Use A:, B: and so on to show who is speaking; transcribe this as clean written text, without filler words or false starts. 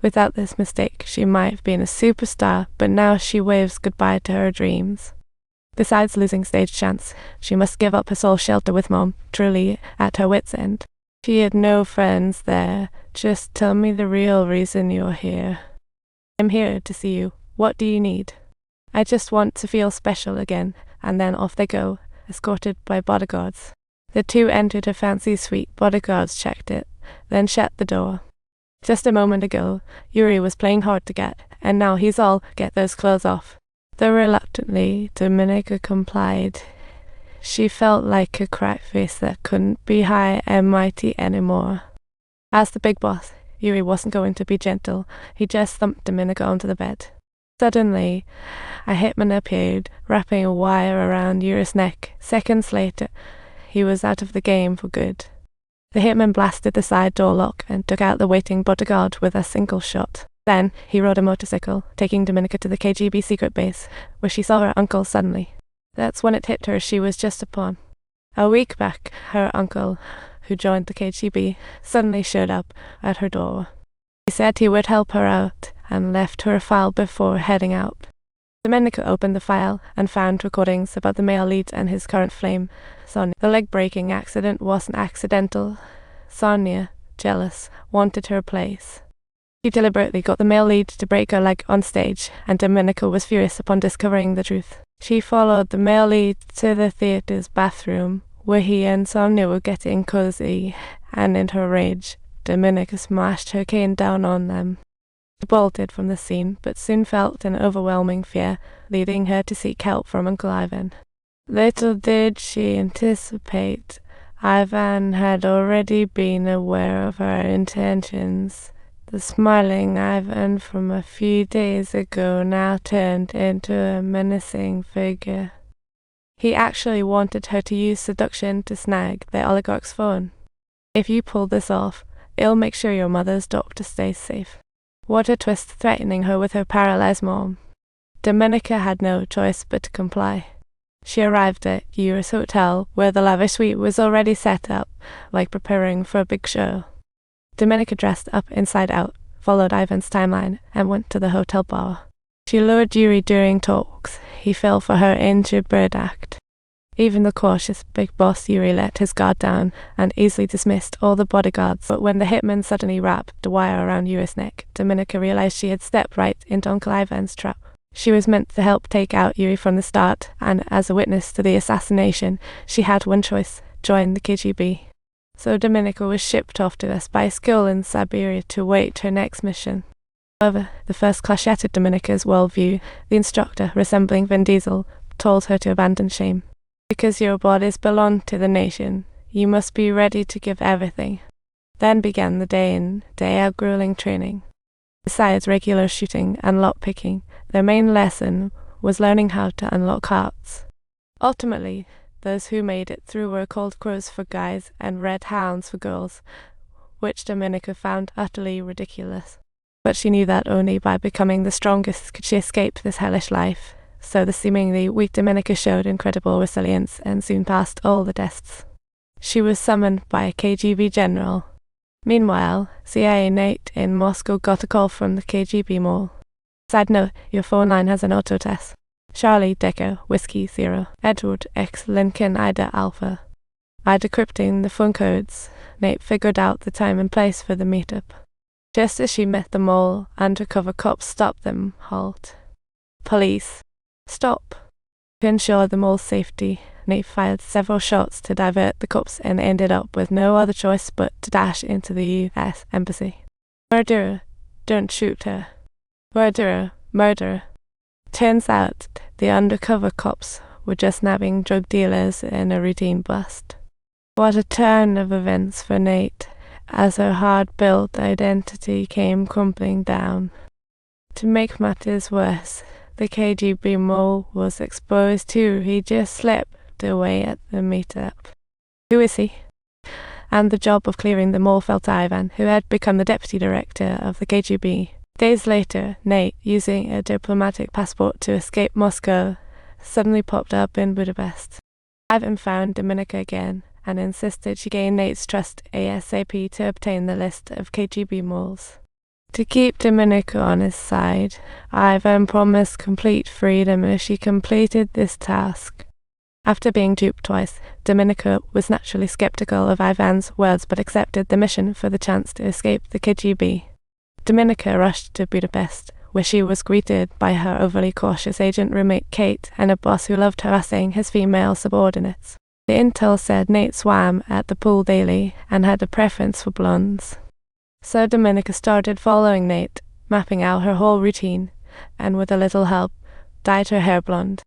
A: Without this mistake, she might have been a superstar, but now she waves goodbye to her dreams. Besides losing stage chance, she must give up her sole shelter with Mom, truly at her wit's end. She had no friends there. Just tell me the real reason you're here. I'm here to see you. What do you need? I just want to feel special again. And then off they go, escorted by bodyguards. The two entered a fancy suite. Bodyguards checked it, then shut the door. Just a moment ago, Yuri was playing hard to get, and now he's all, get those clothes off. Though reluctantly, Dominika complied. She felt like a cracked face that couldn't be high and mighty anymore. As the big boss, Yuri wasn't going to be gentle. He just thumped Dominika onto the bed. Suddenly, a hitman appeared, wrapping a wire around Yuri's neck. Seconds later, he was out of the game for good. The hitman blasted the side door lock and took out the waiting bodyguard with a single shot. Then, he rode a motorcycle, taking Dominika to the KGB secret base, where she saw her uncle suddenly. That's when it hit her she was just a pawn. A week back, her uncle, who joined the KGB, suddenly showed up at her door. He said he would help her out, and left her a file before heading out. Dominika opened the file and found recordings about the male lead and his current flame, Sonia. The leg-breaking accident wasn't accidental. Sonia, jealous, wanted her place. She deliberately got the male lead to break her leg on stage, and Dominika was furious upon discovering the truth. She followed the male lead to the theatre's bathroom, where he and Sonia were getting cozy, and in her rage, Dominika smashed her cane down on them. She bolted from the scene, but soon felt an overwhelming fear, leading her to seek help from Uncle Ivan. Little did she anticipate, Ivan had already been aware of her intentions. The smiling Ivan from a few days ago now turned into a menacing figure. He actually wanted her to use seduction to snag the oligarch's phone. If you pull this off, it'll make sure your mother's doctor stays safe. What a twist, threatening her with her paralyzed mom. Dominika had no choice but to comply. She arrived at Yuri's hotel, where the lavish suite was already set up, like preparing for a big show. Dominika dressed up inside out, followed Ivan's timeline, and went to the hotel bar. She lured Yuri during talks. He fell for her intrepid act. Even the cautious big boss Yuri let his guard down and easily dismissed all the bodyguards. But when the hitman suddenly wrapped the wire around Yuri's neck, Dominika realized she had stepped right into Uncle Ivan's trap. She was meant to help take out Yuri from the start, and as a witness to the assassination, she had one choice: join the KGB. So Dominika was shipped off to a spy school in Siberia to await her next mission. However, the first clash shattered Dominika's worldview. The instructor, resembling Vin Diesel, told her to abandon shame. Because your bodies belong to the nation, you must be ready to give everything. Then began the day in, day out grueling training. Besides regular shooting and lockpicking, their main lesson was learning how to unlock hearts. Ultimately, those who made it through were called crows for guys and red hounds for girls, which Dominika found utterly ridiculous. But she knew that only by becoming the strongest could she escape this hellish life. So the seemingly weak Dominika showed incredible resilience and soon passed all the tests. She was summoned by a KGB general. Meanwhile, CIA Nate in Moscow got a call from the KGB mall. Side note, your phone line has an auto test. Charlie Decker, Whiskey 0, Edward X Lincoln Ida Alpha. By decrypting the phone codes, Nate figured out the time and place for the meetup. Just as she met the mall, undercover cops stopped them. Halt. Police. Stop. To ensure the mall's safety, Nate fired several shots to divert the cops and ended up with no other choice but to dash into the U.S. Embassy. Murderer, don't shoot her. Murderer, murderer. Turns out the undercover cops were just nabbing drug dealers in a routine bust. What a turn of events for Nate, as her hard-built identity came crumbling down. To make matters worse, the KGB mole was exposed too. He just slipped away at the meetup. Who is he? And the job of clearing the mall fell to Ivan, who had become the deputy director of the KGB. Days later, Nate, using a diplomatic passport to escape Moscow, suddenly popped up in Budapest. Ivan found Dominika again and insisted she gain Nate's trust ASAP to obtain the list of KGB moles. To keep Dominika on his side, Ivan promised complete freedom if she completed this task. After being duped twice, Dominika was naturally skeptical of Ivan's words but accepted the mission for the chance to escape the KGB. Dominika rushed to Budapest, where she was greeted by her overly cautious agent roommate Kate and a boss who loved harassing his female subordinates. The intel said Nate swam at the pool daily and had a preference for blondes. So Dominika started following Nate, mapping out her whole routine, and with a little help, dyed her hair blonde.